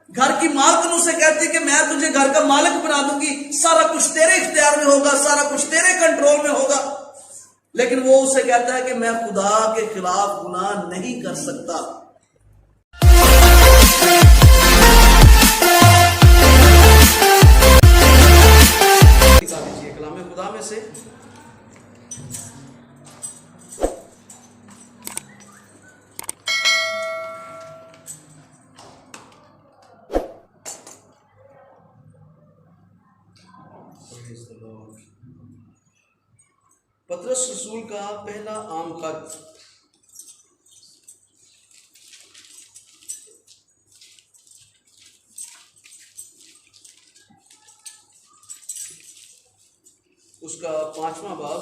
گھر کی مالکن اسے کہتی کہ میں تجھے گھر کا مالک بنا دوں گی، سارا کچھ تیرے اختیار میں ہوگا، سارا کچھ تیرے کنٹرول میں ہوگا، لیکن وہ اسے کہتا ہے کہ میں خدا کے خلاف گناہ نہیں کر سکتا۔ کلام خدا میں سے پطرس رسول کا پہلا عام خط، اس کا 5واں باب،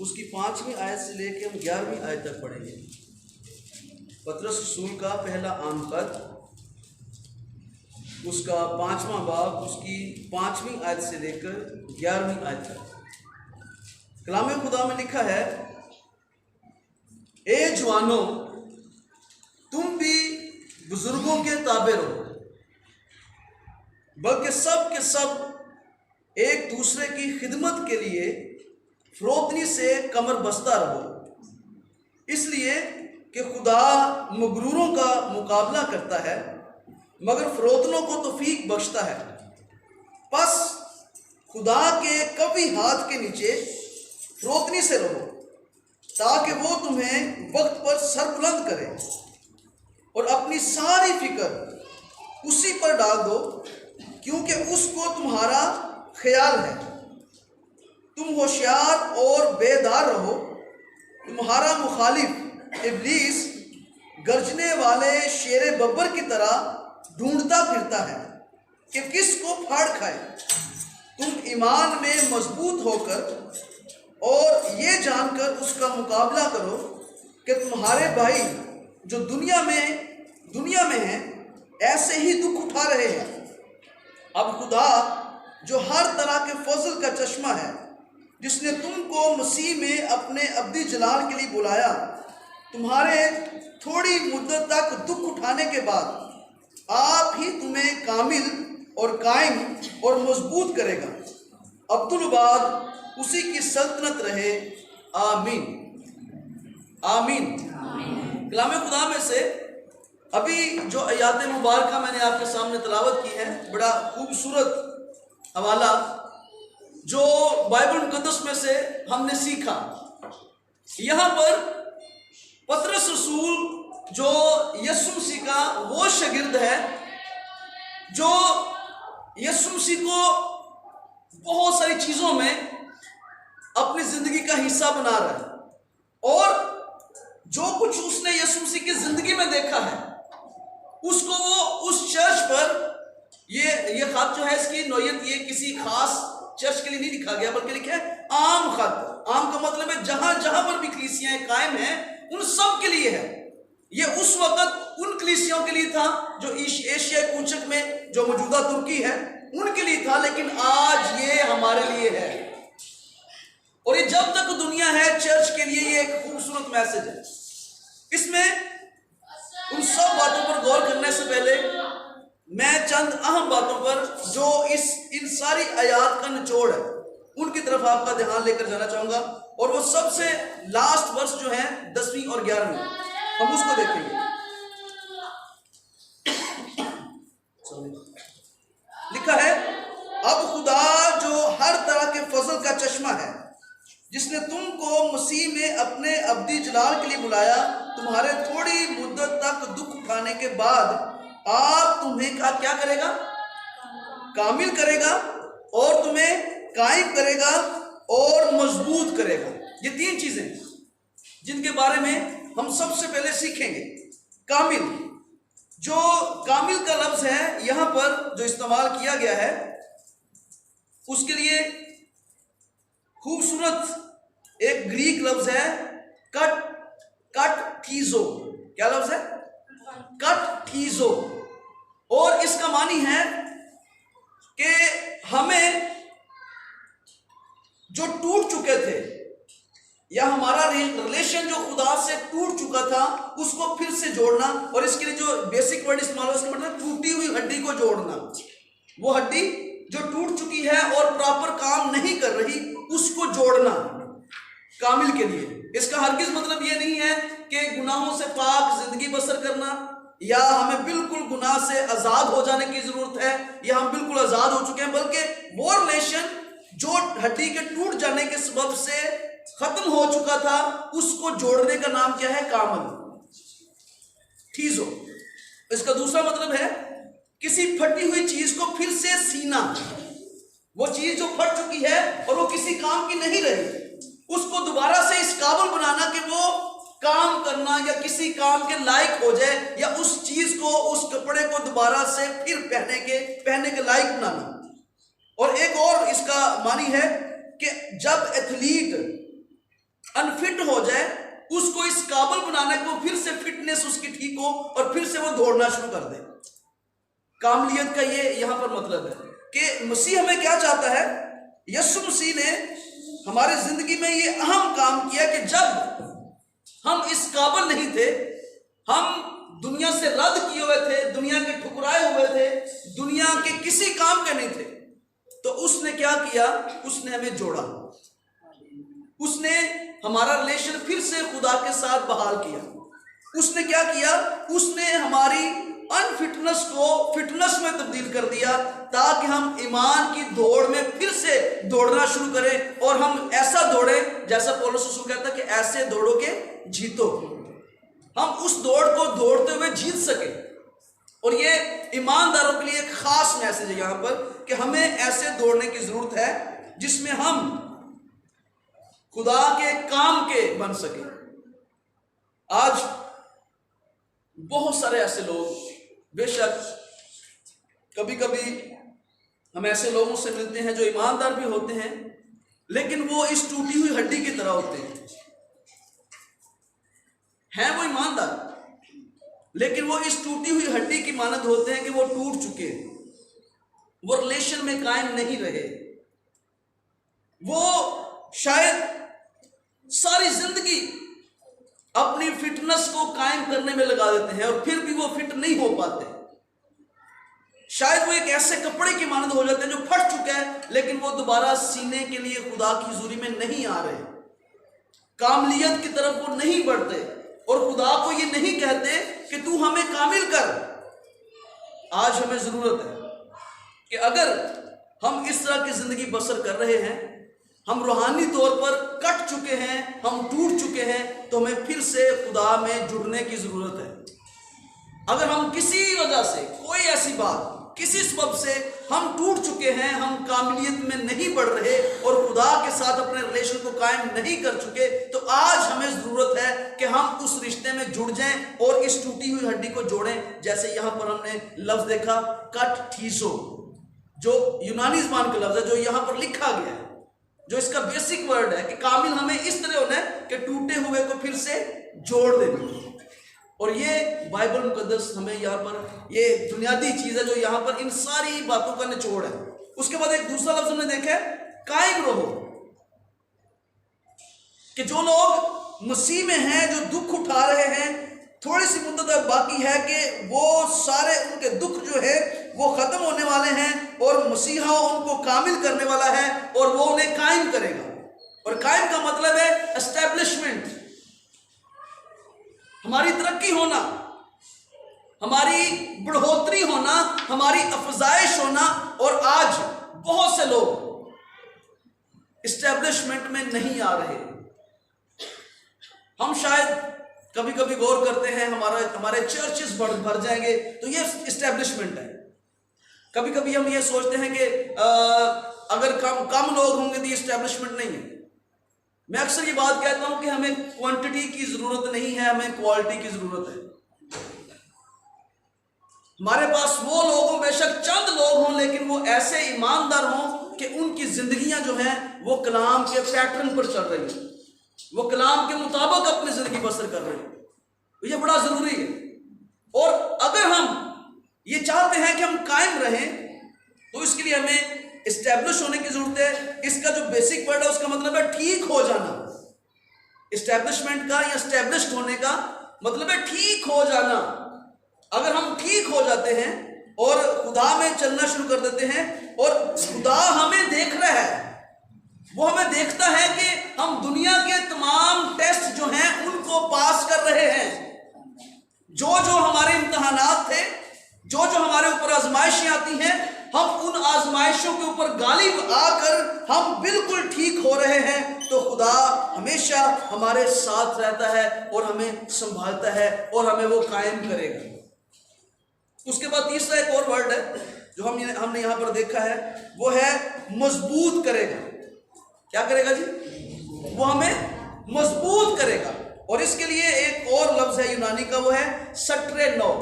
اس کی 5ویں آیت سے لے کے ہم 11ویں آیت تک پڑھیں گے۔ پطرس رسول کا پہلا عام خط، اس کا 5واں باب، اس کی 5ویں آیت سے لے کر 11ویں آیت تک۔ کلام خدا میں لکھا ہے، اے جوانوں، تم بھی بزرگوں کے تابع رہو، بلکہ سب کے سب ایک دوسرے کی خدمت کے لیے فروتنی سے کمر بستہ رہو، اس لیے کہ خدا مغروروں کا مقابلہ کرتا ہے مگر فروتنوں کو توفیق بخشتا ہے۔ پس خدا کے قوی ہاتھ کے نیچے فروتنی سے رہو، تاکہ وہ تمہیں وقت پر سر بلند کرے، اور اپنی ساری فکر اسی پر ڈال دو، کیونکہ اس کو تمہارا خیال ہے۔ تم ہوشیار اور بیدار رہو، تمہارا مخالف ابلیس گرجنے والے شیر ببر کی طرح ڈھونڈتا پھرتا ہے کہ کس کو پھاڑ کھائے۔ تم ایمان میں مضبوط ہو کر اور یہ جان کر اس کا مقابلہ کرو کہ تمہارے بھائی جو دنیا میں ہیں ایسے ہی دکھ اٹھا رہے ہیں۔ اب خدا جو ہر طرح کے فضل کا چشمہ ہے، جس نے تم کو مسیح میں اپنے ابدی جلال کے لیے بلایا، تمہارے تھوڑی مدت تک دکھ اٹھانے کے بعد آپ ہی تمہیں کامل اور قائم اور مضبوط کرے گا۔ عبدالباد اسی کی سلطنت رہے، آمین آمین۔ کلام خدا میں سے ابھی جو آیات مبارکہ میں نے آپ کے سامنے تلاوت کی ہے، بڑا خوبصورت حوالہ جو بائبل مقدس میں سے ہم نے سیکھا۔ یہاں پر پطرس رسول جو یسوع مسیح کا وہ شاگرد ہے جو یسوع مسیح کو بہت ساری چیزوں میں اپنی زندگی کا حصہ بنا رہا ہے، اور جو کچھ اس نے یسوع مسیح کی زندگی میں دیکھا ہے اس کو وہ اس چرچ پر، یہ خط جو ہے اس کی نوعیت یہ کسی خاص چرچ کے لیے نہیں لکھا گیا بلکہ لکھا ہے عام خط۔ عام کا مطلب ہے جہاں جہاں پر بھی کلیسیاں قائم ہیں ان سب کے لیے ہے۔ یہ اس وقت ان کلیسیوں کے لیے تھا جو ایشیا کوچک میں جو موجودہ ترکی ہے ان کے لیے تھا، لیکن آج یہ ہمارے لیے ہے، اور یہ جب تک دنیا ہے چرچ کے لیے یہ ایک خوبصورت میسج ہے۔ اس میں ان سب باتوں پر غور کرنے سے پہلے میں چند اہم باتوں پر جو ان ساری آیات کا نچوڑ ہے ان کی طرف آپ کا دھیان لے کر جانا چاہوں گا، اور وہ سب سے لاسٹ ورس جو ہیں 10ویں اور 11ویں ہم اس کو دیکھیں گے۔ لکھا ہے، اب خدا جو ہر طرح کے فضل کا چشمہ ہے، جس نے تم کو مسیح میں اپنے ابدی جلال کے لیے بلایا، تمہارے تھوڑی مدت تک دکھ اٹھانے کے بعد آپ تمہیں کیا کرے گا؟ کامل کرے گا، اور تمہیں قائم کرے گا اور مضبوط کرے گا۔ یہ تین چیزیں جن کے بارے میں ہم سب سے پہلے سیکھیں گے۔ کامل، جو کامل کا لفظ ہے یہاں پر جو استعمال کیا گیا ہے اس کے لیے خوبصورت ایک گریک لفظ ہے کٹ تھیزو۔ کیا لفظ ہے؟ کٹ تھیزو، اور اس کا معنی ہے کہ ہمیں جو ٹوٹ چکے تھے یا ہمارا ریلیشن جو خدا سے ٹوٹ چکا تھا اس کو پھر سے جوڑنا، اور اس کے لیے جو بیسک ورڈ استعمال ہو اس کا مطلب ٹوٹی ہوئی ہڈی کو جوڑنا. وہ ہڈی جو ٹوٹ چکی ہے اور پراپر کام نہیں کر رہی اس کو جوڑنا کامل کے لیے. اس کا ہرگز مطلب یہ نہیں ہے کہ گناہوں سے پاک زندگی بسر کرنا، یا ہمیں بالکل گناہ سے آزاد ہو جانے کی ضرورت ہے، یا ہم بالکل آزاد ہو چکے ہیں، بلکہ وہ ریلیشن جو ہڈی کے ٹوٹ جانے کے سبب سے ختم ہو چکا تھا اس کو جوڑنے کا نام کیا ہے؟ کامل، ٹھیزو. اس کا دوسرا مطلب ہے کسی پھٹی ہوئی چیز کو پھر سے سینا. وہ چیز جو پھٹ چکی ہے اور وہ کسی کام کی نہیں رہی، اس کو دوبارہ سے اس قابل بنانا کہ وہ کام کرنا یا کسی کام کے لائق ہو جائے، یا اس چیز کو، اس کپڑے کو دوبارہ سے پھر پہننے کے لائق بنانا. اور ایک اور اس کا معنی ہے کہ جب ایتھلیٹ انفٹ ہو جائے اس کو اس قابل بنانا کہ وہ پھر سے فٹنس اس کی ٹھیک ہو اور پھر سے وہ دوڑنا شروع کر دے. کاملیت کا یہ یہاں پر مطلب ہے کہ مسیح ہمیں کیا چاہتا ہے. یسوع مسیح نے ہماری زندگی میں یہ اہم کام کیا کہ جب ہم اس قابل نہیں تھے، ہم دنیا سے رد کیے ہوئے تھے، دنیا کے ٹھکرائے ہوئے تھے، دنیا کے کسی کام کے نہیں تھے، تو اس نے کیا کیا؟ اس نے ہمیں جوڑا. اس نے ہمارا ریلیشن پھر سے خدا کے ساتھ بحال کیا. اس نے کیا کیا؟ اس نے ہماری انفٹنس کو فٹنس میں تبدیل کر دیا تاکہ ہم ایمان کی دوڑ میں پھر سے دوڑنا شروع کریں، اور ہم ایسا دوڑیں جیسا پولس رسول کہتا ہے کہ ایسے دوڑو کہ جیتو. ہم اس دوڑ کو دوڑتے ہوئے جیت سکیں. اور یہ ایمانداروں کے لیے ایک خاص میسج ہے یہاں پر کہ ہمیں ایسے دوڑنے کی ضرورت ہے جس میں ہم خدا کے کام کے بن سکیں. آج بہت سارے ایسے لوگ، بے شک کبھی کبھی ہم ایسے لوگوں سے ملتے ہیں جو ایماندار بھی ہوتے ہیں، لیکن وہ اس ٹوٹی ہوئی ہڈی کی طرح ہوتے ہیں وہ ایماندار، لیکن وہ اس ٹوٹی ہوئی ہڈی کی مانند ہوتے ہیں کہ وہ ٹوٹ چکے، وہ ریلیشن میں قائم نہیں رہے. وہ شاید ساری زندگی اپنی فٹنس کو قائم کرنے میں لگا دیتے ہیں اور پھر بھی وہ فٹ نہیں ہو پاتے. شاید وہ ایک ایسے کپڑے کی مانند ہو جاتے ہیں جو پھٹ چکا ہے، لیکن وہ دوبارہ سینے کے لیے خدا کی حضوری میں نہیں آ رہے، کاملیت کی طرف وہ نہیں بڑھتے، اور خدا کو یہ نہیں کہتے کہ تو ہمیں کامل کر. آج ہمیں ضرورت ہے کہ اگر ہم اس طرح کی زندگی بسر کر رہے ہیں، ہم روحانی طور پر کٹ چکے ہیں، ہم ٹوٹ چکے ہیں، تو ہمیں پھر سے خدا میں جڑنے کی ضرورت ہے. اگر ہم کسی وجہ سے، کوئی ایسی بات، کسی سبب سے ہم ٹوٹ چکے ہیں، ہم کاملیت میں نہیں بڑھ رہے اور خدا کے ساتھ اپنے ریلیشن کو قائم نہیں کر چکے، تو آج ہمیں ضرورت ہے کہ ہم اس رشتے میں جڑ جائیں اور اس ٹوٹی ہوئی ہڈی کو جوڑیں. جیسے یہاں پر ہم نے لفظ دیکھا کٹ ٹھیسو، جو یونانی زبان کا لفظ ہے، جو یہاں پر لکھا گیا ہے، جو اس کا بیسک ورڈ ہے کہ کامل ہمیں اس طرح ہونا ہے کہ ٹوٹے ہوئے کو پھر سے جوڑ دینا. اور یہ بائبل مقدس ہمیں یہاں پر یہ بنیادی چیز ہے جو یہاں پر ان ساری باتوں کا نچوڑ ہے. اس کے بعد ایک دوسرا لفظ ہم نے دیکھا ہے قائم رہو، کہ جو لوگ مسیح میں ہیں، جو دکھ اٹھا رہے ہیں، تھوڑی سی مدت تک باقی ہے کہ وہ سارے ان کے دکھ جو ہے وہ ختم ہونے والے ہیں، اور مسیحا ان کو کامل کرنے والا ہے اور وہ انہیں قائم کرے گا. اور قائم کا مطلب ہے اسٹیبلشمنٹ، ہماری ترقی ہونا، ہماری بڑھوتری ہونا، ہماری افزائش ہونا. اور آج بہت سے لوگ اسٹیبلشمنٹ میں نہیں آ رہے. ہم شاید کبھی کبھی غور کرتے ہیں ہمارے چرچز بھر جائیں گے تو یہ اسٹیبلشمنٹ ہے. کبھی کبھی ہم یہ سوچتے ہیں کہ اگر کم لوگ ہوں گے تو یہ اسٹیبلشمنٹ نہیں ہے. میں اکثر یہ بات کہتا ہوں کہ ہمیں کوانٹٹی کی ضرورت نہیں ہے، ہمیں کوالٹی کی ضرورت ہے. ہمارے پاس وہ لوگ ہوں، بے شک چند لوگ ہوں، لیکن وہ ایسے ایماندار ہوں کہ ان کی زندگیاں جو ہیں وہ کلام کے پیٹرن پر چل رہی ہیں، وہ کلام کے مطابق اپنی زندگی بسر کر رہے ہیں. یہ بڑا ضروری ہے. اور اگر ہم یہ چاہتے ہیں کہ ہم قائم رہیں تو اس کے لیے ہمیں اسٹیبلش ہونے کی ضرورت ہے. اس کا جو بیسک ورڈ ہے اس کا مطلب ہے ٹھیک ہو جانا. اسٹیبلشمنٹ کا یا اسٹیبلشڈ ہونے کا مطلب ہے ٹھیک ہو جانا. اگر ہم ٹھیک ہو جاتے ہیں اور خدا میں چلنا شروع کر دیتے ہیں اور خدا ہمیں دیکھ رہا ہے, وہ ہمیں دیکھتا ہے کہ ہم دنیا کے تمام ٹیسٹ جو ہیں ان کو پاس کر رہے ہیں, جو ہمارے امتحانات تھے, جو ہمارے اوپر آزمائشیں آتی ہیں, ہم ان آزمائشوں کے اوپر غالب آ کر ہم بالکل ٹھیک ہو رہے ہیں, تو خدا ہمیشہ ہمارے ساتھ رہتا ہے اور ہمیں سنبھالتا ہے اور ہمیں وہ قائم کرے گا. اس کے بعد تیسرا ایک اور ورڈ ہے جو ہم نے یہاں پر دیکھا ہے, وہ ہے مضبوط کرے گا. کیا کرے گا جی؟ وہ ہمیں مضبوط کرے گا. اور اس کے لیے ایک اور لفظ ہے یونانی کا, وہ ہے سٹرینو.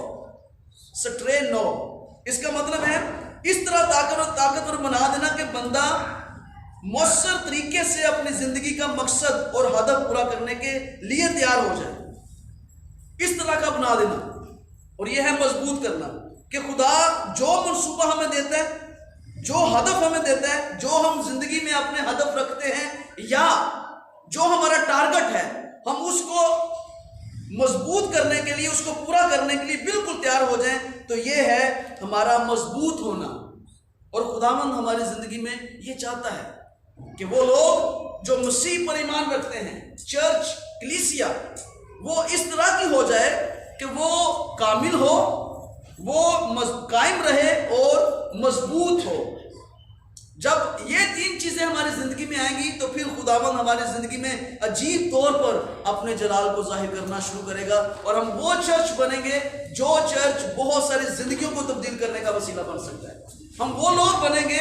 سٹرینو اس کا مطلب ہے اس طرح طاقتور بنا دینا کہ بندہ مؤثر طریقے سے اپنی زندگی کا مقصد اور ہدف پورا کرنے کے لیے تیار ہو جائے. اس طرح کا بنا دینا. اور یہ ہے مضبوط کرنا کہ خدا جو منصوبہ ہمیں دیتا ہے, جو ہدف ہمیں دیتا ہے, جو ہم زندگی میں اپنے ہدف رکھتے ہیں یا جو ہمارا ٹارگٹ ہے, ہم اس کو مضبوط کرنے کے لیے, اس کو پورا کرنے کے لیے بالکل تیار ہو جائیں, تو یہ ہے ہمارا مضبوط ہونا. اور خداوند ہماری زندگی میں یہ چاہتا ہے کہ وہ لوگ جو مسیح پر ایمان رکھتے ہیں, چرچ, کلیسیا, وہ اس طرح کی ہو جائے کہ وہ کامل ہو, وہ قائم رہے اور مضبوط ہو. جب یہ تین چیزیں ہماری زندگی میں آئیں گی تو پھر خداوند ہماری زندگی میں عجیب طور پر اپنے جلال کو ظاہر کرنا شروع کرے گا, اور ہم وہ چرچ بنیں گے جو چرچ بہت ساری زندگیوں کو تبدیل کرنے کا وسیلہ بن سکتا ہے. ہم وہ لوگ بنیں گے,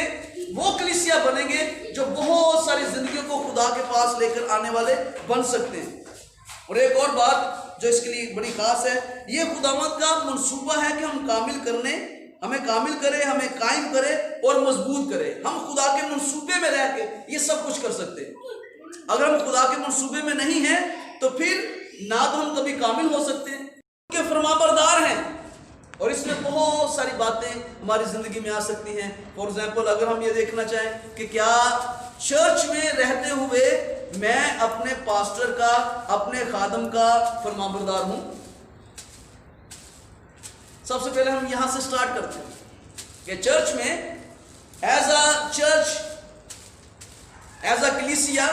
وہ کلیسیا بنیں گے جو بہت ساری زندگیوں کو خدا کے پاس لے کر آنے والے بن سکتے ہیں. اور ایک اور بات جو اس کے لیے بڑی خاص ہے, یہ خداوند کا منصوبہ ہے کہ ہمیں کامل کرے, ہمیں قائم کرے اور مضبوط کرے. ہم خدا کے منصوبے میں رہ کے یہ سب کچھ کر سکتے ہیں. اگر ہم خدا کے منصوبے میں نہیں ہیں تو پھر نہ تو ہم کبھی کامل ہو سکتے ہیں, کہ فرما بردار ہیں. اور اس میں بہت ساری باتیں ہماری زندگی میں آ سکتی ہیں. فار ایگزامپل, اگر ہم یہ دیکھنا چاہیں کہ کیا چرچ میں رہتے ہوئے میں اپنے پاسٹر کا, اپنے خادم کا فرما بردار ہوں. سب سے پہلے ہم یہاں سے سٹارٹ کرتے ہیں کہ چرچ میں as a church, as a کلیسیا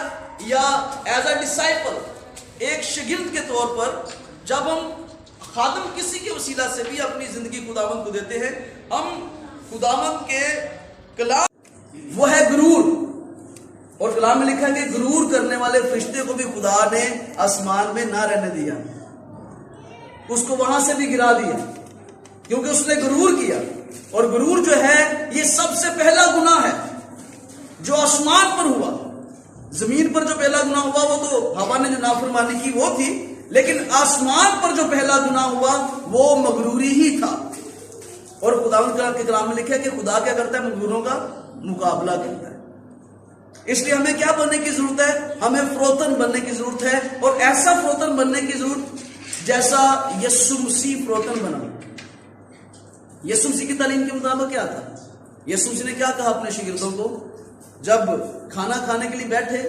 یا ایز اے ڈسائپل, ایک شاگرد کے طور پر جب ہم خادم کسی کے وسیلہ سے بھی اپنی زندگی خداوند کو دیتے ہیں, ہم خداوند کے کلام, وہ ہے غرور. اور کلام میں لکھا ہے کہ غرور کرنے والے فرشتے کو بھی خدا نے آسمان میں نہ رہنے دیا, اس کو وہاں سے بھی گرا دیا کیونکہ اس نے غرور کیا. اور غرور جو ہے یہ سب سے پہلا گناہ ہے جو آسمان پر ہوا. زمین پر جو پہلا گناہ ہوا وہ تو ہوا نے جو نافرمانی کی وہ تھی, لیکن آسمان پر جو پہلا گناہ ہوا وہ مغروری ہی تھا. اور خداوند کے کلام میں لکھا ہے کہ خدا کیا کرتا ہے, مغروروں کا مقابلہ کرتا ہے. اس لیے ہمیں کیا بننے کی ضرورت ہے, ہمیں فروتن بننے کی ضرورت ہے, اور ایسا فروتن بننے کی ضرورت جیسا یسوع مسیح فروتن بنا. یسوع مسیح کی تعلیم کے مطابق کیا تھا؟ یسوع مسیح نے کیا کہا اپنے شاگردوں کو جب کھانا کھانے کے لیے بیٹھے؟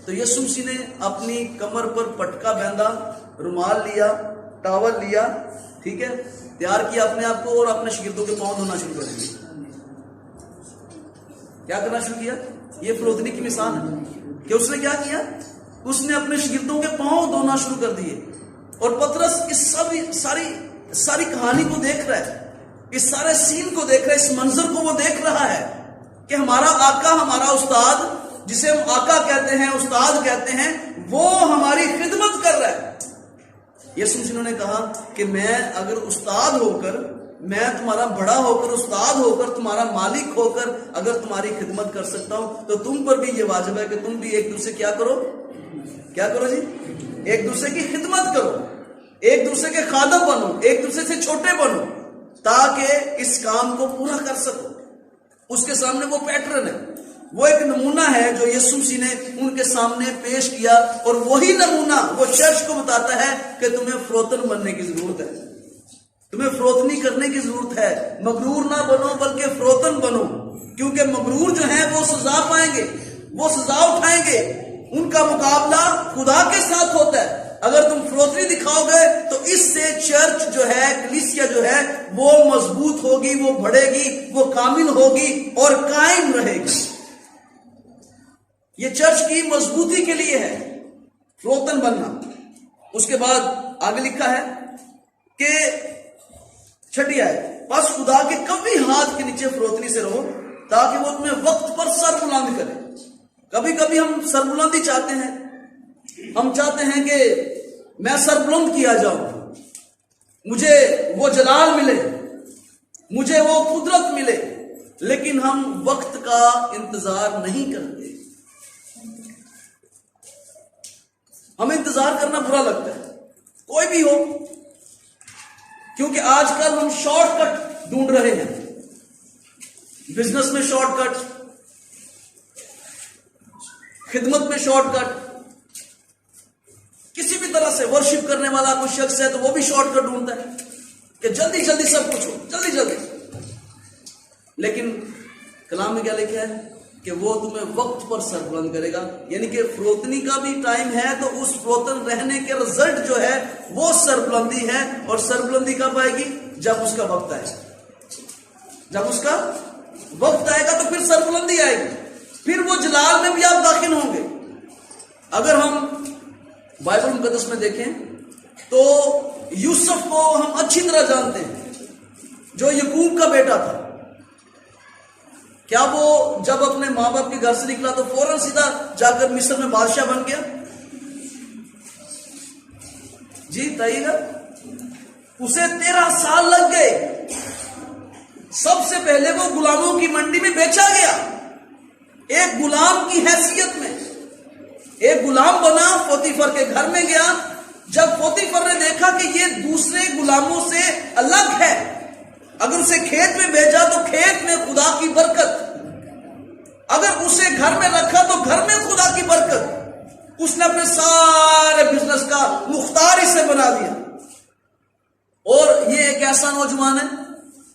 تو یسوع مسیح نے اپنی کمر پر پٹکا باندھا, رومال لیا, ٹاول لیا, ٹھیک ہے, تیار کیا اپنے آپ کو, اور اپنے شاگردوں کے پاؤں دھونا شروع کر دیا. کیا کرنا شروع کیا؟ یہ فروتنی کی مثال ہے کہ اس نے کیا کیا, اس نے اپنے شاگردوں کے پاؤں دھونا شروع کر دیے. اور پترس اس ساری کہانی کو دیکھ رہا ہے, اس سارے سین کو دیکھ رہا ہے, اس منظر کو وہ دیکھ رہا ہے کہ ہمارا آقا, ہمارا استاد, جسے ہم آقا کہتے ہیں, استاد کہتے ہیں, وہ ہماری خدمت کر رہا ہے. یسوع مسیح نے کہا کہ میں اگر استاد ہو کر, میں تمہارا بڑا ہو کر, استاد ہو کر, تمہارا مالک ہو کر اگر تمہاری خدمت کر سکتا ہوں, تو تم پر بھی یہ واجب ہے کہ تم بھی ایک دوسرے کیا کرو جی, ایک دوسرے کی خدمت کرو, ایک دوسرے کے خادم بنو, ایک دوسرے سے چھوٹے بنو, تاکہ اس کام کو پورا کر سکو. اس کے سامنے وہ پیٹرن ہے, وہ ایک نمونہ ہے جو یسوع مسیح نے ان کے سامنے پیش کیا, اور وہی نمونہ وہ چرچ کو بتاتا ہے کہ تمہیں فروتن بننے کی ضرورت ہے, تمہیں فروتنی کرنے کی ضرورت ہے. مغرور نہ بنو بلکہ فروتن بنو, کیونکہ مغرور جو ہیں وہ سزا پائیں گے, وہ سزا اٹھائیں گے, ان کا مقابلہ خدا کے ساتھ ہوتا ہے. اگر تم فروتنی دکھاؤ گے تو اس سے چرچ جو ہے، کلیسیا جو ہے، وہ مضبوط ہوگی، وہ بڑھے گی، وہ کامل ہوگی اور قائم رہے گی. یہ چرچ کی مضبوطی کے لیے ہے فروتن بننا. اس کے بعد آگے لکھا ہے کہ 6 آیت، بس خدا کے قوی ہاتھ کے نیچے فروتنی سے رہو تاکہ وہ تمہیں وقت پر سر بلند کرے. کبھی کبھی ہم سر بلندی چاہتے ہیں، ہم چاہتے ہیں کہ میں سر بلند کیا جاؤں، مجھے وہ جلال ملے، مجھے وہ قدرت ملے، لیکن ہم وقت کا انتظار نہیں کرتے. ہمیں انتظار کرنا برا لگتا ہے، کوئی بھی ہو، کیونکہ آج کل ہم شارٹ کٹ ڈھونڈ رہے ہیں. بزنس میں شارٹ کٹ، خدمت میں شارٹ کٹ، کسی بھی طرح سے ورشپ کرنے والا کوئی شخص ہے تو وہ بھی شارٹ کٹ ڈھونڈتا ہے کہ جلدی جلدی سب کچھ ہو، جلدی جلدی. لیکن کلام میں کیا لکھا ہے کہ وہ تمہیں وقت پر سر بلند کرے گا. یعنی کہ فروتنی کا بھی ٹائم ہے تو اس فروتن رہنے کے رزلٹ جو ہے وہ سر بلندی ہے. اور سر بلندی کب آئے گی؟ جب اس کا وقت آئے گا. جب اس کا وقت آئے گا تو پھر سر بلندی آئے گی، پھر وہ جلال میں بھی آپ داخل ہوں گے. اگر ہم بائبل مقدس میں دیکھیں تو یوسف کو ہم اچھی طرح جانتے ہیں، جو یعقوب کا بیٹا تھا. کیا وہ جب اپنے ماں باپ کے گھر سے نکلا تو فوراً سیدھا جا کر مصر میں بادشاہ بن گیا؟ جی بتائیے گا. اسے 13 سال لگ گئے. سب سے پہلے وہ غلاموں کی منڈی میں بیچا گیا، ایک غلام کی حیثیت میں ایک غلام بنا، پوتیفر کے گھر میں گیا. جب پوتیفر نے دیکھا کہ یہ دوسرے غلاموں سے الگ ہے، اگر اسے کھیت میں بھیجا تو کھیت میں خدا کی برکت، اگر اسے گھر میں رکھا تو گھر میں خدا کی برکت. اس نے اپنے سارے بزنس کا مختار اسے بنا دیا. اور یہ ایک ایسا نوجوان ہے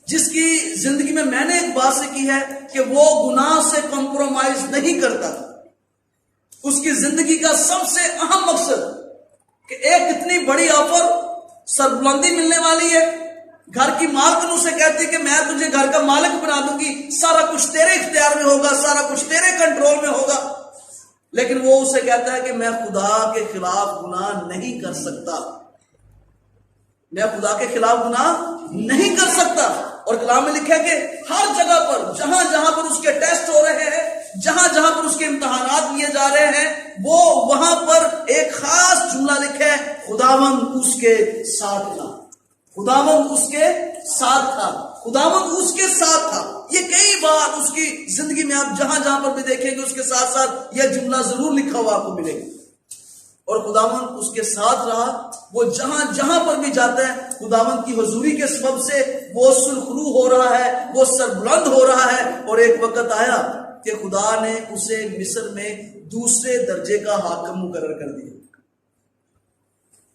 جس کی زندگی میں نے ایک بات سے کی ہے کہ وہ گناہ سے کمپرومائز نہیں کرتا. اس کی زندگی کا سب سے اہم مقصد کہ ایک اتنی بڑی آفر، سربلندی ملنے والی ہے، گھر کی مالکن اسے کہتی ہے کہ میں تجھے گھر کا مالک بنا دوں گی، سارا کچھ تیرے اختیار میں ہوگا، سارا کچھ تیرے کنٹرول میں ہوگا. لیکن وہ اسے کہتا ہے کہ میں خدا کے خلاف گناہ نہیں کر سکتا، میں خدا کے خلاف گناہ نہیں کر سکتا. اور کلام میں لکھا ہے کہ ہر جگہ پر جہاں جہاں پر اس کے ٹیسٹ ہو رہے ہیں، جہاں جہاں پر اس کے امتحانات لیے جا رہے ہیں، وہ وہاں پر ایک خاص جملہ لکھا ہے، خداوند اس کے ساتھ تھا. خداوند اس کے ساتھ تھا، خداوند اس کے ساتھ تھا. یہ کئی بار اس کی زندگی میں آپ جہاں جہاں پر بھی دیکھیں گے اس کے ساتھ ساتھ یہ جملہ ضرور لکھا ہوا آپ کو ملے گا. اور خداوند اس کے ساتھ رہا. وہ جہاں جہاں پر بھی جاتا ہے خداوند کی حضوری کے سبب سے وہ سرخرو ہو رہا ہے، وہ سربلند ہو رہا ہے. اور ایک وقت آیا کہ خدا نے اسے مصر میں دوسرے درجے کا حاکم مقرر کر دیا.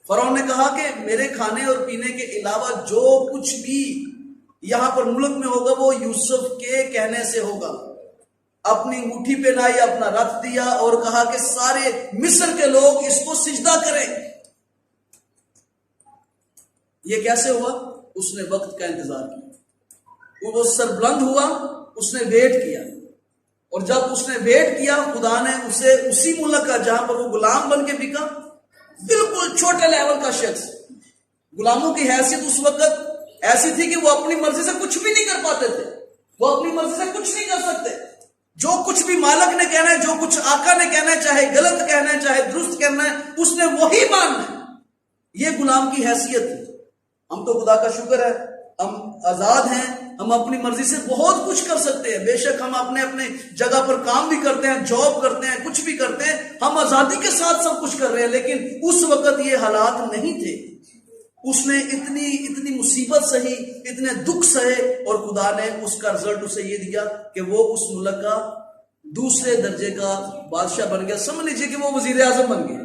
فرعون نے کہا کہ میرے کھانے اور پینے کے علاوہ جو کچھ بھی یہاں پر ملک میں ہوگا وہ یوسف کے کہنے سے ہوگا. اپنی انگوٹھی پہنائی، اپنا رتھ دیا اور کہا کہ سارے مصر کے لوگ اس کو سجدہ کریں. یہ کیسے ہوا؟ اس نے وقت کا انتظار کیا، وہ سربلند ہوا، اس نے ویٹ کیا. اور جب اس نے ویٹ کیا خدا نے اسے اسی ملک کا جہاں پر وہ غلام بن کے بکا، بالکل چھوٹے لیول کا شخص، غلاموں کی حیثیت اس وقت ایسی تھی کہ وہ اپنی مرضی سے کچھ بھی نہیں کر پاتے تھے. وہ اپنی مرضی سے کچھ نہیں کر سکتے. جو کچھ بھی مالک نے کہنا ہے، جو کچھ آقا نے کہنا ہے، چاہے غلط کہنا ہے چاہے درست کہنا ہے، اس نے وہی ماننا ہے. یہ غلام کی حیثیت تھی. ہم تو خدا کا شکر ہے ہم آزاد ہیں، ہم اپنی مرضی سے بہت کچھ کر سکتے ہیں. بے شک ہم اپنے اپنے جگہ پر کام بھی کرتے ہیں، جاب کرتے ہیں، کچھ بھی کرتے ہیں، ہم آزادی کے ساتھ سب کچھ کر رہے ہیں. لیکن اس وقت یہ حالات نہیں تھے. اس نے اتنی مصیبت سہی، اتنے دکھ سہے، اور خدا نے اس کا رزلٹ اسے یہ دیا کہ وہ اس ملک کا دوسرے درجے کا بادشاہ بن گیا. سمجھ لیجئے کہ وہ وزیر اعظم بن گیا.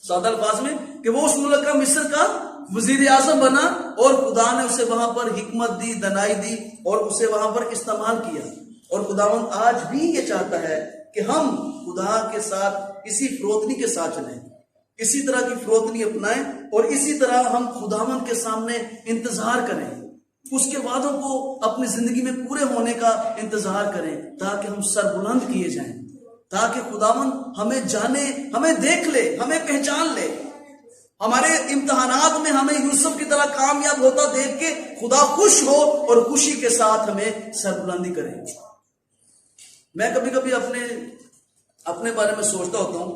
سادہ الفاظ میں کہ وہ اس ملک کا، مصر کا وزیر اعظم بنا. اور خدا نے اسے وہاں پر حکمت دی، دانائی دی اور اسے وہاں پر استعمال کیا. اور خداوند آج بھی یہ چاہتا ہے کہ ہم خدا کے ساتھ اسی فروتنی کے ساتھ چلیں، اسی طرح کی فروتنی اپنائیں، اور اسی طرح ہم خداوند کے سامنے انتظار کریں، اس کے وعدوں کو اپنی زندگی میں پورے ہونے کا انتظار کریں، تاکہ ہم سر بلند کیے جائیں، تاکہ خداوند ہمیں جانے، ہمیں دیکھ لے، ہمیں پہچان لے، ہمارے امتحانات میں ہمیں یوسف کی طرح کامیاب ہوتا دیکھ کے خدا خوش ہو اور خوشی کے ساتھ ہمیں سر بلندی کرے۔ میں کبھی کبھی اپنے بارے میں سوچتا ہوتا ہوں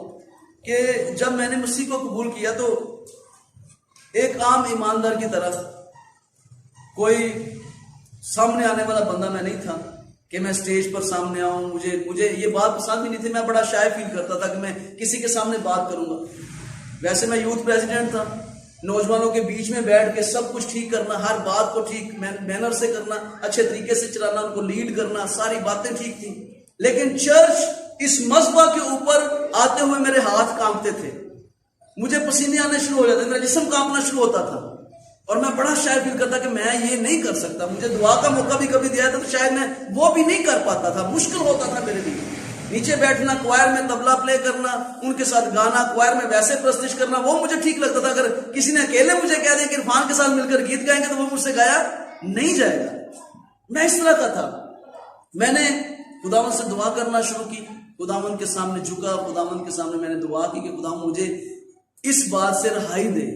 کہ جب میں نے مسیح کو قبول کیا تو ایک عام ایماندار کی طرح کوئی سامنے آنے والا بندہ میں نہیں تھا کہ میں سٹیج پر سامنے آؤں، مجھے یہ بات پسند بھی نہیں تھی، میں بڑا شائع فیل کرتا تھا کہ میں کسی کے سامنے بات کروں گا۔ ویسے میں یوتھ پریزیڈنٹ تھا، نوجوانوں کے بیچ میں بیٹھ کے سب کچھ ٹھیک کرنا، ہر بات کو ٹھیک مینر سے کرنا، اچھے طریقے سے چلانا، ان کو لیڈ کرنا، ساری باتیں ٹھیک تھیں، لیکن چرچ اس مذبح کے اوپر آتے ہوئے میرے ہاتھ کانپتے تھے، مجھے پسینے آنے شروع ہو جاتے، میرا جسم کانپنا شروع ہوتا تھا، اور میں بڑا شائع فیل کرتا کہ میں یہ نہیں کر سکتا۔ مجھے دعا کا موقع بھی کبھی دیا تھا تو شاید میں وہ بھی نہیں کر پاتا تھا، مشکل ہوتا تھا میرے لیے۔ نیچے بیٹھنا، کوائر میں طبلہ پلے کرنا، ان کے ساتھ گانا، کوائر میں ویسے پرستش کرنا، وہ مجھے ٹھیک لگتا تھا۔ اگر کسی نے اکیلے مجھے کہہ دیا کہ عرفان کے ساتھ مل کر گیت گائیں گے تو وہ مجھ سے گایا نہیں جائے گا، میں اس طرح کا تھا۔ میں نے خداوند سے دعا کرنا شروع کی، خداوند کے سامنے جھکا، خداوند کے سامنے میں نے دعا کی کہ خداوند مجھے اس بات سے رہائی دے۔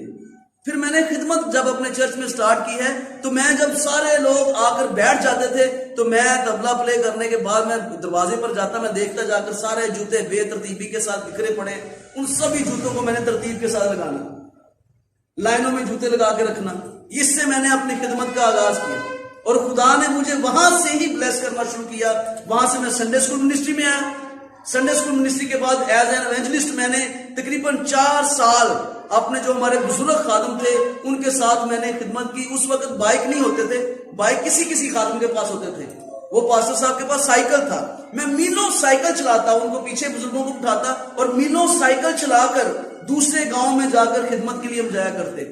پھر میں نے خدمت جب اپنے چرچ میں سٹارٹ کی ہے تو میں جب سارے لوگ آ کر بیٹھ جاتے تھے تو میں طبلہ پلے کرنے کے بعد میں دروازے پر جاتا، میں دیکھتا جا کر سارے جوتے بے ترتیبی کے ساتھ بکھرے پڑے، ان سبھی جوتوں کو میں نے ترتیب کے ساتھ لگانا، لائنوں میں جوتے لگا کے رکھنا۔ اس سے میں نے اپنی خدمت کا آغاز کیا، اور خدا نے مجھے وہاں سے ہی بلیس کرنا شروع کیا۔ وہاں سے میں سنڈے اسکول منسٹری میں آیا، سنڈے اسکول منسٹری کے بعد ایز این ایونجلسٹ میں نے تقریباً 4 سال اپنے جو ہمارے بزرگ خادم تھے ان کے ساتھ میں نے خدمت کی۔ اس وقت بائک نہیں ہوتے تھے، بائک کسی خادم کے پاس ہوتے تھے، وہ پاسٹر صاحب کے پاس سائیکل تھا، میں میلوں سائیکل چلاتا، ان کو پیچھے بزرگوں کو اٹھاتا اور میلوں سائیکل چلا کر دوسرے گاؤں میں جا کر خدمت کے لیے ہم جایا کرتے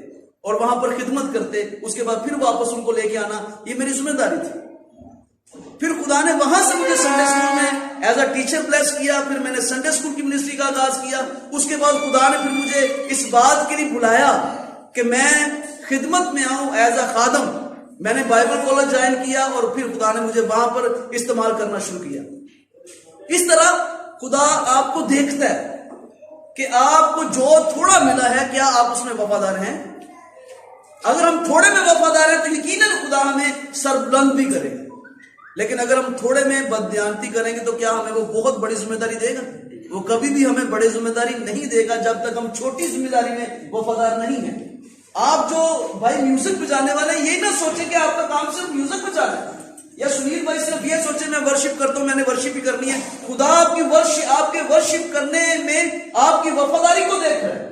اور وہاں پر خدمت کرتے، اس کے بعد پھر واپس ان کو لے کے آنا، یہ میری ذمہ داری تھی۔ پھر خدا نے وہاں سے مجھے سنڈے اسکول میں ایز اے ٹیچر بلیس کیا، پھر میں نے سنڈے اسکول کی منسٹری کا آغاز کیا۔ اس کے بعد خدا نے پھر مجھے اس بات کے لیے بلایا کہ میں خدمت میں آؤں ایز اے خادم۔ میں نے بائبل کالج جوائن کیا اور پھر خدا نے مجھے وہاں پر استعمال کرنا شروع کیا۔ اس طرح خدا آپ کو دیکھتا ہے کہ آپ کو جو تھوڑا ملا ہے کیا آپ اس میں وفادار ہیں۔ اگر ہم تھوڑے میں وفادار ہیں تو یقیناً خدا ہمیں سر بلند بھی کرے گا، لیکن اگر ہم تھوڑے میں بددیانتی کریں گے تو کیا ہمیں وہ بہت بڑی ذمہ داری دے گا؟ وہ کبھی بھی ہمیں بڑی ذمہ داری نہیں دے گا جب تک ہم چھوٹی ذمہ داری میں وفادار نہیں ہیں۔ آپ جو بھائی میوزک بجانے والے ہیں یہ نہ سوچیں کہ آپ کا کام صرف میوزک بجانا ہے، یا سنیل بھائی صرف یہ سوچیں میں ورشپ کرتا ہوں، میں نے ورشپ ہی کرنی ہے۔ خدا آپ کے ورشپ کرنے میں آپ کی وفاداری کو دیکھ رہا ہے،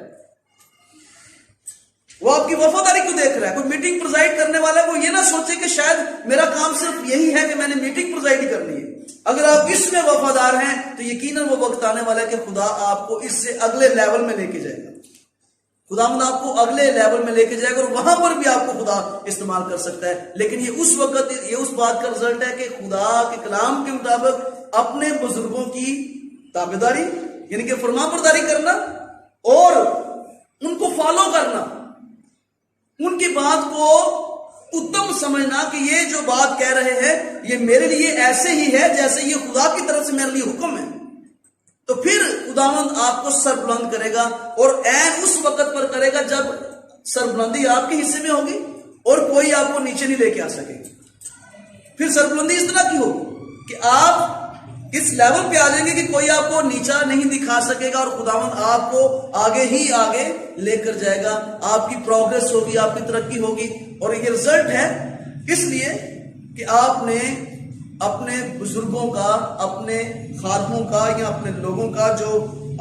وہ آپ کی وفاداری کو دیکھ رہا ہے۔ کوئی میٹنگ پرزائڈ کرنے والا ہے وہ یہ نہ سوچے کہ شاید میرا کام صرف یہی ہے کہ میں نے میٹنگ پرزائڈ ہی کرنی ہے۔ اگر آپ اس میں وفادار ہیں تو یقیناً وہ وقت آنے والا ہے کہ خدا آپ کو اس سے اگلے لیول میں لے کے جائے گا، خداوند آپ کو اگلے لیول میں لے کے جائے گا اور وہاں پر بھی آپ کو خدا استعمال کر سکتا ہے۔ لیکن یہ اس وقت یہ اس بات کا رزلٹ ہے کہ خدا کے کلام کے مطابق اپنے بزرگوں کی تابعداری یعنی کہ فرما برداری کرنا اور ان کو فالو کرنا، ان کی بات کو اتم سمجھنا کہ یہ جو بات کہہ رہے ہیں یہ میرے لیے ایسے ہی ہے جیسے یہ خدا کی طرف سے میرے لیے حکم ہے، تو پھر خداوند آپ کو سر بلند کرے گا، اور عین اس وقت پر کرے گا جب سر بلندی آپ کے حصے میں ہوگی اور کوئی آپ کو نیچے نہیں لے کے آ سکے گا۔ پھر سر بلندی اس طرح کی ہوگی کہ آپ اس لیول پہ آ جائیں گے کہ کوئی آپ کو نیچا نہیں دکھا سکے گا، اور خداوند آپ کو آگے ہی آگے لے کر جائے گا، آپ کی پروگریس ہوگی، آپ کی ترقی ہوگی۔ اور یہ رزلٹ ہے اس لیے کہ آپ نے اپنے بزرگوں کا، اپنے خادموں کا یا اپنے لوگوں کا جو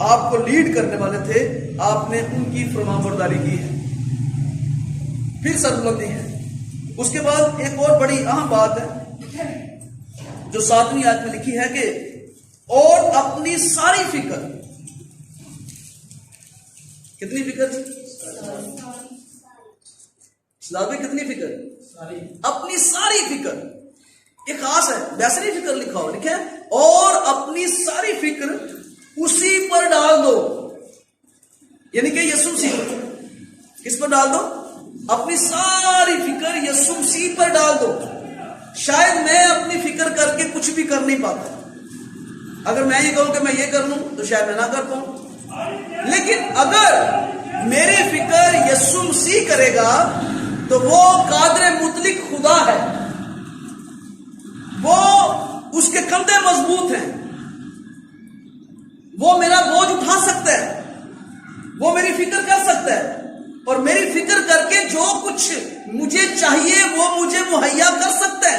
آپ کو لیڈ کرنے والے تھے آپ نے ان کی فرمانبرداری کی ہے، پھر سربلندی ہے۔ اس کے بعد ایک اور بڑی اہم بات ہے جو 7ویں آیت میں لکھی ہے کہ اور اپنی ساری فکر، کتنی فکر تھی؟ کتنی فکر؟ اپنی ساری فکر، یہ خاص ہے، ویسے نہیں فکر لکھا ہو، لکھا ہے اور اپنی ساری فکر اسی پر ڈال دو. یعنی کہ یسوع مسیح کس پر ڈال دو؟ اپنی ساری فکر یسوع مسیح پر ڈال دو. شاید میں اپنی فکر کر کے کچھ بھی کر نہیں پاتا. اگر میں یہ کہوں کہ میں یہ کر لوں تو شاید میں نہ کر پاؤں. لیکن اگر میری فکر یسوع مسیح کرے گا تو وہ قادر مطلق خدا ہے. وہ اس کے کندھے مضبوط ہیں. وہ میرا بوجھ اٹھا سکتا ہے. وہ میری فکر کر سکتا ہے. اور میری فکر کر کے جو کچھ مجھے چاہیے وہ مجھے مہیا کر سکتا ہے.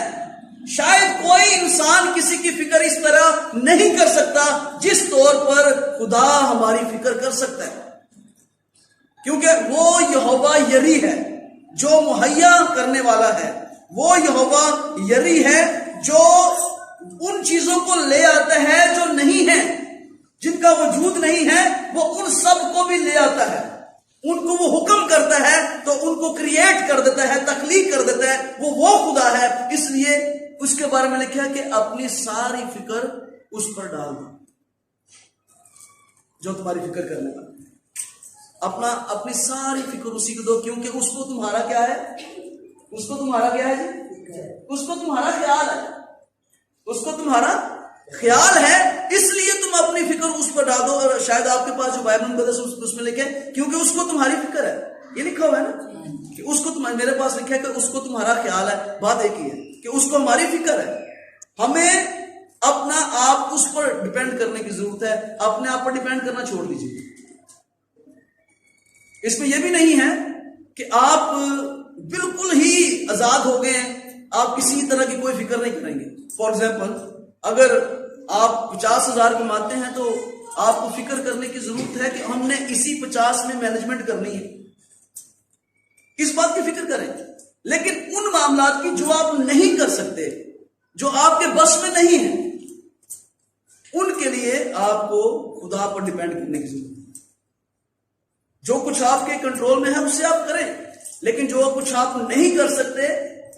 شاید کوئی انسان کسی کی فکر اس طرح نہیں کر سکتا جس طور پر خدا ہماری فکر کر سکتا ہے. کیونکہ وہ یہوہ یری ہے جو مہیا کرنے والا ہے. وہ یہوہ یری ہے جو ان چیزوں کو لے آتا ہے جو نہیں ہے, جن کا وجود نہیں ہے. وہ ان سب کو بھی لے آتا ہے. ان کو وہ حکم کرتا ہے تو ان کو کریٹ کر دیتا ہے, تخلیق کر دیتا ہے. وہ خدا ہے. اس لیے اس کے بارے میں لکھا کہ اپنی ساری فکر اس پر ڈال دو جو تمہاری فکر کرنے والا. اپنی ساری فکر اسی کو دو, کیونکہ اس کو تمہارا کیا ہے؟ اس کو تمہارا کیا ہے جی؟ اس کو تمہارا خیال ہے. اس کو تمہارا خیال ہے. اس لیے تم اپنی فکر اس پر ڈال دو. اور شاید آپ کے پاس جو بائبل مقدس اس میں لکھے کیونکہ اس کو تمہاری فکر ہے. یہ لکھا ہوا ہے نا کہ اس کو میرے پاس لکھا ہے کہ اس کو تمہارا خیال ہے. بات ایک ہی ہے کہ اس کو ہماری فکر ہے. ہمیں اپنا آپ اس پر ڈیپینڈ کرنے کی ضرورت ہے. اپنے آپ پر ڈیپینڈ کرنا چھوڑ دیجیے. اس میں یہ بھی نہیں ہے کہ آپ بالکل ہی آزاد ہو گئے ہیں, آپ کسی طرح کی کوئی فکر نہیں کریں گے. فار ایگزامپل, اگر آپ 50,000 کماتے ہیں تو آپ کو فکر کرنے کی ضرورت ہے کہ ہم نے اسی 50 میں مینجمنٹ کرنی ہے. اس بات کی فکر کریں. لیکن ان معاملات کی جو آپ نہیں کر سکتے, جو آپ کے بس میں نہیں ہیں, ان کے لیے آپ کو خدا پر ڈیپینڈ کرنے کی ضرورت ہے. جو کچھ آپ کے کنٹرول میں ہے اسے آپ کریں, لیکن جو کچھ آپ نہیں کر سکتے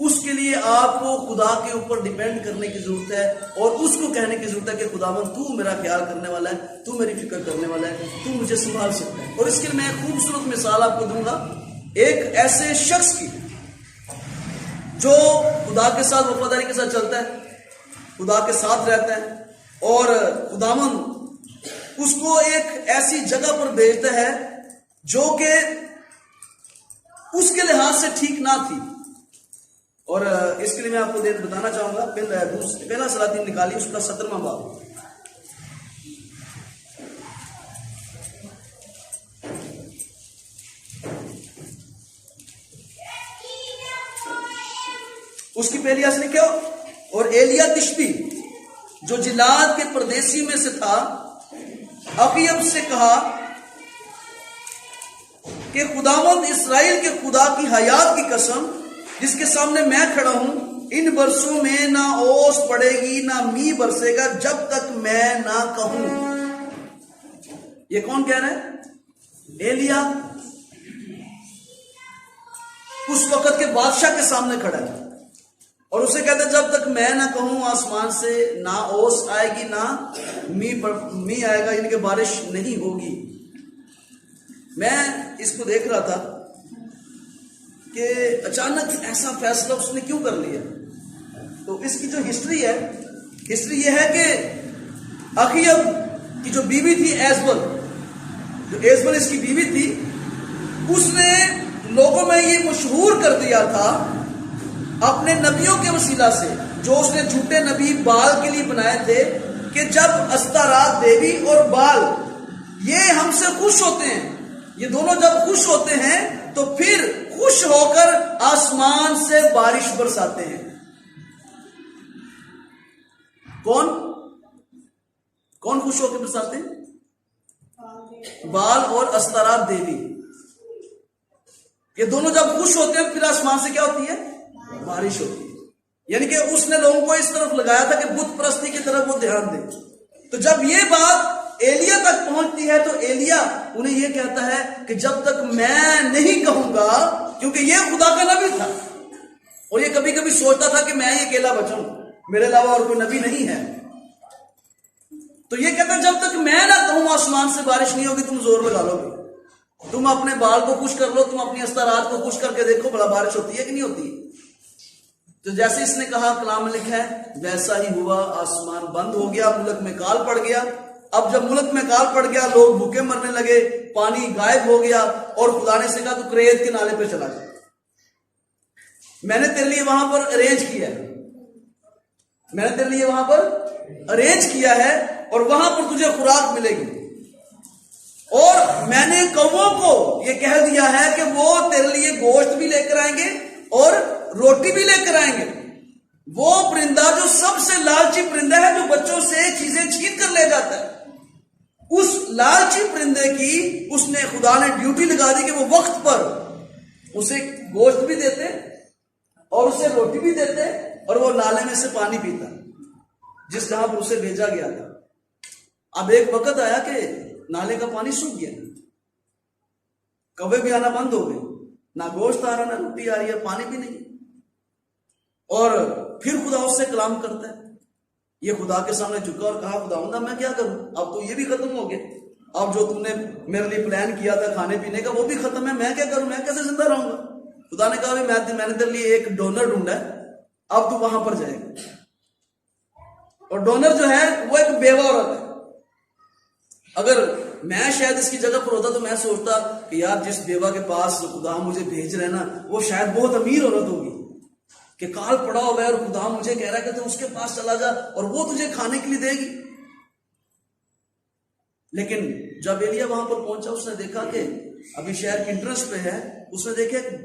اس کے لیے آپ کو خدا کے اوپر ڈیپینڈ کرنے کی ضرورت ہے. اور اس کو کہنے کی ضرورت ہے کہ خداوند تو میرا خیال کرنے والا ہے, تو میری فکر کرنے والا ہے, تو مجھے سنبھال سکتا ہے. اور اس کے لیے میں ایک خوبصورت مثال آپ کو دوں گا, ایک ایسے شخص کی جو خدا کے ساتھ وفاداری کے ساتھ چلتا ہے, خدا کے ساتھ رہتا ہے, اور خداوند اس کو ایک ایسی جگہ پر بھیجتا ہے جو کہ اس کے لحاظ سے ٹھیک نہ تھی. اور اس کے لیے میں آپ کو بتانا چاہوں گا. پہلا سلاطین نکالی, اس کا 17واں باب. اس کی پہلی آیت لکھو, اور ایلیا تشبی جو جلاد کے پردیسی میں سے تھا اخیب سے کہا کہ خداوند اسرائیل کے خدا کی حیات کی قسم جس کے سامنے میں کھڑا ہوں, ان برسوں میں نہ اوس پڑے گی نہ می برسے گا جب تک میں نہ کہوں. یہ کون کہہ رہا ہے؟ ایلیا. اس وقت کے بادشاہ کے سامنے کھڑا ہے اور اسے کہتے ہیں جب تک میں نہ کہوں آسمان سے نہ اوس آئے گی نہ می آئے گا, یعنی کہ بارش نہیں ہوگی. میں اس کو دیکھ رہا تھا کہ اچانک ایسا فیصلہ اس نے کیوں کر لیا. تو اس کی جو ہسٹری یہ ہے کہ اخیب کی جو بیوی تھی ایزبل اس کی بیوی تھی, اس نے لوگوں میں یہ مشہور کر دیا تھا اپنے نبیوں کے وسیلہ سے, جو اس نے جھوٹے نبی بال کے لیے بنائے تھے, کہ جب استارات دیوی اور بال یہ ہم سے خوش ہوتے ہیں, یہ دونوں جب خوش ہوتے ہیں تو پھر خوش ہو کر آسمان سے بارش برساتے ہیں. کون خوش ہو کے برساتے ہیں؟ بال اور استارات دیوی. یہ دونوں جب خوش ہوتے ہیں پھر آسمان سے کیا ہوتی ہے؟ بارش ہوتی ہے. یعنی کہ اس نے لوگوں کو اس طرف لگایا تھا کہ بت پرستی کی طرف وہ دھیان دیں. تو جب یہ بات ایلیا تک پہنچتی ہے تو ایلیا انہیں یہ کہتا ہے کہ جب تک میں نہیں کہوں گا, کیونکہ یہ خدا کا نبی تھا اور یہ کبھی کبھی سوچتا تھا کہ میں یہ اکیلا بچوں, میرے علاوہ اور کوئی نبی نہیں ہے. تو یہ کہتا ہے جب تک میں نہ کہوں آسمان سے بارش نہیں ہوگی تم زور لگا لو گے، تم اپنے بال کو خشک کر لو، تم اپنی استارات کو خشک کر کے دیکھو بھلا بارش ہوتی ہے کہ نہیں ہوتی۔ تو جیسے اس نے کہا کلام میں لکھا ہے ویسا ہی ہوا، آسمان بند ہو گیا، ملک میں کال پڑ گیا۔ اب جب ملک میں کال پڑ گیا، لوگ بھوکے مرنے لگے، پانی غائب ہو گیا، اور خدا نے سے کہا تو کریت کے نالے پہ چلا جا، میں نے تیرے لیے وہاں پر ارینج کیا ہے، میں نے تیرے لیے وہاں پر ارینج کیا ہے، اور وہاں پر تجھے خوراک ملے گی۔ اور میں نے قوموں کو یہ کہہ دیا ہے کہ وہ تیرے لیے گوشت بھی لے کر آئیں گے اور روٹی بھی لے کر آئیں گے۔ وہ پرندہ جو سب سے لالچی پرندہ ہے، جو بچوں سے چیزیں چھین کر لے جاتا ہے، اس لالچی پرندے کی اس نے خدا نے ڈیوٹی لگا دی کہ وہ وقت پر اسے گوشت بھی دیتے اور اسے روٹی بھی دیتے، اور وہ نالے میں سے پانی پیتا جس جہاں پر اسے بھیجا گیا تھا۔ اب ایک وقت آیا کہ نالے کا پانی سوکھ گیا، کوے بھی آنا بند ہو گئے، نہ گوشت آ رہا نہ روٹی آ رہی ہے، پانی بھی نہیں۔ اور پھر خدا اس سے کلام کرتا ہے، یہ خدا کے سامنے جھکا اور کہا خداوند میں کیا کروں، اب تو یہ بھی ختم ہو گیا، اب جو تم نے میرے لیے پلان کیا تھا کھانے پینے کا وہ بھی ختم ہے، میں کیا کروں، میں کیسے زندہ رہوں گا۔ خدا نے کہا میں نے تیرے لیے ایک ڈونر ڈھونڈا ہے، اب تو وہاں پر جائے گا۔ اور ڈونر جو ہے وہ ایک بیوہ عورت ہے۔ اگر میں شاید اس کی جگہ پر ہوتا تو میں سوچتا کہ یار جس بیوہ کے پاس خدا مجھے بھیج رہے نا وہ شاید بہت امیر عورت ہوگی کہ کال پڑا ہوا ہے اور خدا مجھے کہہ رہا ہے کہ تو اس کے پاس چلا جا اور وہ تجھے کھانے کے لیے دے گی۔ لیکن جب ایلیا وہاں پر پہنچا اس نے دیکھا کہ ابھی شہر کی انٹرسٹ پہ ہے، اس نے دیکھا کہ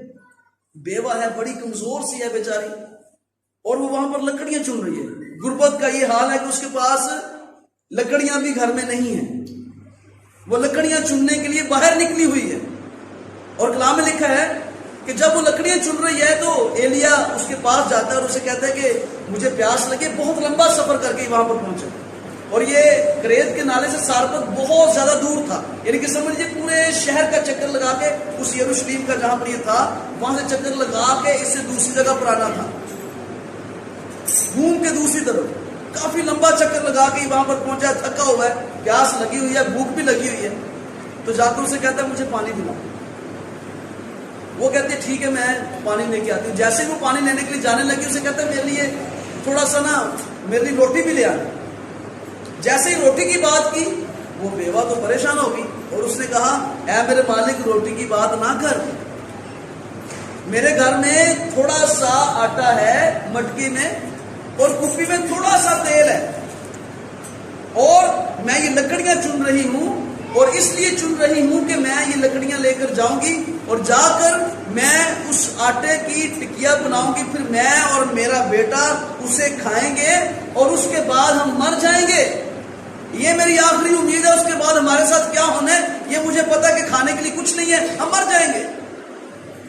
بیوہ ہے، بڑی کمزور سی ہے بیچاری، اور وہ وہاں پر لکڑیاں چن رہی ہے۔ غربت کا یہ حال ہے کہ اس کے پاس لکڑیاں بھی گھر میں نہیں ہیں، وہ لکڑیاں چننے کے لیے باہر نکلی ہوئی ہے۔ اور کلام میں لکھا ہے کہ جب وہ لکڑیاں چن رہی ہے تو ایلیا اس کے پاس جاتا ہے اور اسے کہتا ہے کہ مجھے پیاس لگے، بہت لمبا سفر کر کے وہاں پر پہنچا، اور یہ کریت کے نالے سے سارپت بہت زیادہ دور تھا، یعنی کہ سمجھئے پورے شہر کا چکر لگا کے اس یروشلیم کا جہاں پر یہ تھا وہاں سے چکر لگا کے اس سے دوسری جگہ پر آنا تھا، گھوم کے دوسری طرف کافی لمبا چکر لگا کے وہاں پر پہنچا، تھکا ہوا ہے، پیاس لگی ہوئی ہے، بھوک بھی لگی ہوئی ہے۔ تو جا کر اسے کہتا ہے مجھے پانی دلا۔ وہ کہتے ہیں ٹھیک ہے میں پانی لے کے آتی ہوں۔ جیسے وہ پانی لینے کے لیے جانے لگی اسے کہتا ہے میرے لیے تھوڑا سا نا میرے لیے روٹی بھی لے آنا۔ جیسے ہی روٹی کی بات کی وہ بیوہ تو پریشان ہوگی اور اس نے کہا اے میرے مالک روٹی کی بات نہ کر، میرے گھر میں تھوڑا سا آٹا ہے مٹکی میں اور کپی میں تھوڑا سا تیل ہے، اور میں یہ لکڑیاں چن رہی ہوں، اور اس لیے چن رہی ہوں کہ میں یہ لکڑیاں لے کر جاؤں گی اور جا کر میں اس آٹے کی ٹکیا بناؤں گی، پھر میں اور میرا بیٹا اسے کھائیں گے اور اس کے بعد ہم مر جائیں گے۔ یہ میری آخری امید ہے، اس کے بعد ہمارے ساتھ کیا ہونا ہے یہ مجھے پتا کہ کھانے کے لیے کچھ نہیں ہے، ہم مر جائیں گے۔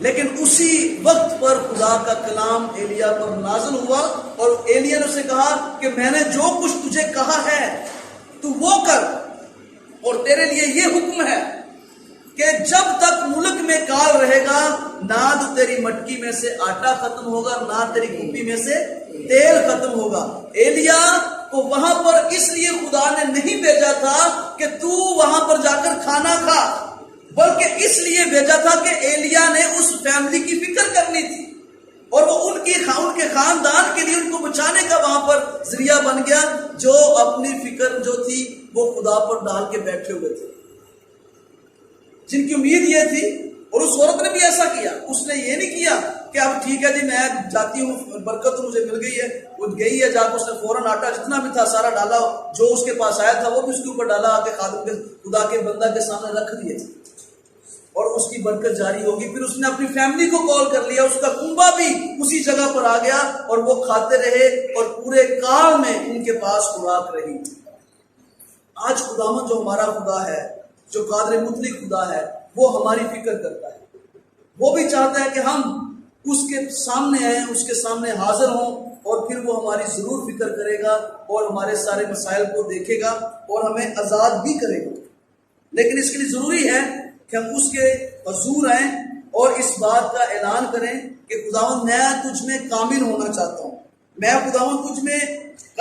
لیکن اسی وقت پر خدا کا کلام ایلیا پر نازل ہوا اور ایلیا نے اسے کہا کہ میں نے جو کچھ تجھے کہا ہے تو وہ کر، اور تیرے لیے یہ حکم ہے کہ جب تک ملک میں کال رہے گا نہ تو تیری مٹکی میں سے آٹا ختم ہوگا نہ تیری کپی میں سے تیل ختم ہوگا۔ ایلیا کو وہاں پر اس لیے خدا نے نہیں بھیجا تھا کہ تو وہاں پر جا کر کھانا کھا، بلکہ اس لیے بھیجا تھا کہ ایلیا نے اس فیملی کی فکر کرنی تھی، اور وہ ان کے خاندان کے لیے ان کو بچانے کا وہاں پر ذریعہ بن گیا، جو اپنی فکر جو تھی وہ خدا پر ڈال کے بیٹھے ہوئے تھے، جن کی امید یہ تھی۔ اور اس عورت نے بھی ایسا کیا، اس نے یہ نہیں کیا کہ اب ٹھیک ہے جی میں جاتی ہوں، برکت تو مجھے مل گئی ہے، وہ گئی ہے جا کے اس نے فوراً آٹا جتنا بھی تھا سارا ڈالا، جو اس کے پاس آیا تھا وہ بھی اس کے اوپر ڈالا، آ کے خادم کے خدا کے بندہ کے سامنے رکھ دیے، اور اس کی برکت جاری ہوگی۔ پھر اس نے اپنی فیملی کو کال کر لیا، اس کا کنبا بھی اسی جگہ پر آ گیا اور وہ کھاتے رہے اور پورے کال میں ان کے پاس خوراک رہی۔ آج خداوند جو ہمارا خدا ہے، جو قادر مطلق خدا ہے، وہ ہماری فکر کرتا ہے، وہ بھی چاہتا ہے کہ ہم اس کے سامنے آئیں، اس کے سامنے حاضر ہوں، اور پھر وہ ہماری ضرور فکر کرے گا اور ہمارے سارے مسائل کو دیکھے گا اور ہمیں آزاد بھی کرے گا۔ لیکن اس کے لیے ضروری ہے کہ ہم اس کے حضور آئیں اور اس بات کا اعلان کریں کہ خداوند میں تجھ میں کامل ہونا چاہتا ہوں، میں خداوند تجھ میں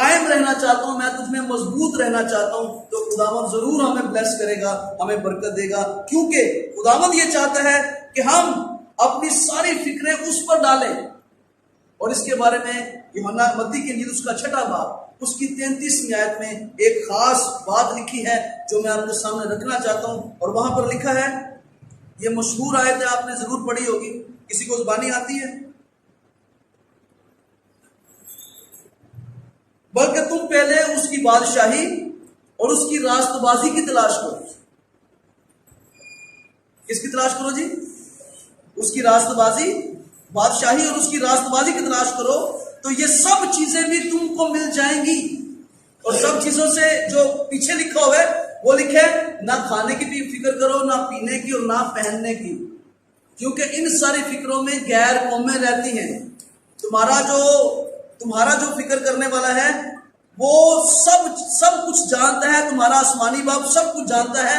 قائم رہنا چاہتا ہوں، میں تجھ میں مضبوط رہنا چاہتا ہوں، تو خداوند ضرور ہمیں بلیس کرے گا، ہمیں برکت دے گا، کیونکہ خداوند یہ چاہتا ہے کہ ہم اپنی ساری فکریں اس پر ڈالیں۔ اور اس کے بارے میں یوحنا متی کی انجیل اس کا 6واں باب اس کی 33ویں آیت میں ایک خاص بات لکھی ہے جو میں آپ کے سامنے رکھنا چاہتا ہوں، اور وہاں پر لکھا ہے، یہ مشہور آیت ہے، آپ نے ضرور پڑھی ہوگی، کسی کو زبانی آتی ہے؟ بلکہ تم پہلے اس کی بادشاہی اور اس کی راست بازی کی تلاش کرو۔ کس کی تلاش کرو جی؟ اس کی راست بازی، بادشاہی اور اس کی راست بازی کی تلاش کرو، تو یہ سب چیزیں بھی تم کو مل جائیں گی۔ اور سب چیزوں سے جو پیچھے لکھا ہوا ہے وہ لکھا ہے، نہ کھانے کی بھی فکر کرو، نہ پینے کی اور نہ پہننے کی، کیونکہ ان ساری فکروں میں غیر قومیں رہتی ہیں۔ تمہارا جو فکر کرنے والا ہے وہ سب کچھ جانتا ہے، تمہارا آسمانی باپ سب کچھ جانتا ہے،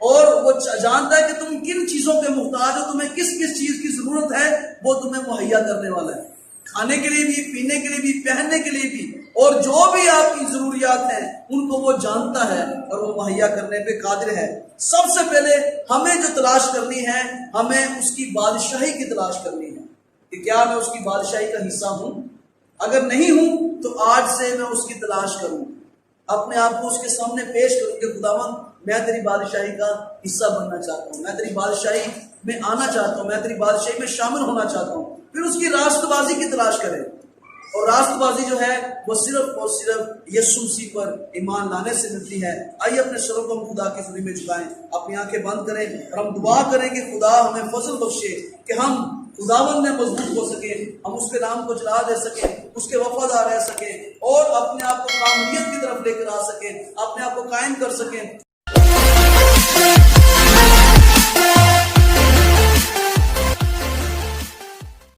اور وہ جانتا ہے کہ تم کن چیزوں کے محتاج ہو، تمہیں کس کس چیز کی ضرورت ہے، وہ تمہیں مہیا کرنے والا ہے، کھانے کے لیے بھی، پینے کے لیے بھی، پہننے کے لیے بھی، اور جو بھی آپ کی ضروریات ہیں ان کو وہ جانتا ہے اور وہ مہیا کرنے پہ قادر ہے۔ سب سے پہلے ہمیں جو تلاش کرنی ہے، ہمیں اس کی بادشاہی کی تلاش کرنی ہے کہ کیا میں اس کی بادشاہی کا حصہ ہوں؟ اگر نہیں ہوں تو آج سے میں اس کی تلاش کروں، اپنے آپ کو اس کے سامنے پیش کروں کہ خداوند میں تیری بادشاہی کا حصہ بننا چاہتا ہوں، میں تیری بادشاہی میں آنا چاہتا ہوں، میں تیری بادشاہی میں شامل ہونا چاہتا ہوں۔ پھر اس کی راست بازی کی تلاش کریں، اور راست بازی جو ہے وہ صرف اور صرف یسوع مسیح پر ایمان لانے سے ملتی ہے۔ آئیے اپنے سروں کو ہم خدا کی حضوری میں جھکائیں، اپنی آنکھیں بند کریں اور ہم دعا کریں کہ خدا ہمیں فضل بخشے کہ ہم خداوند میں مضبوط ہو سکیں، ہم اس کے نام کو جلا دے سکیں، اس کے وفادار رہ سکیں، اور اپنے آپ کو کاملیت کی طرف لے کر آ سکیں، اپنے آپ کو قائم کر سکیں۔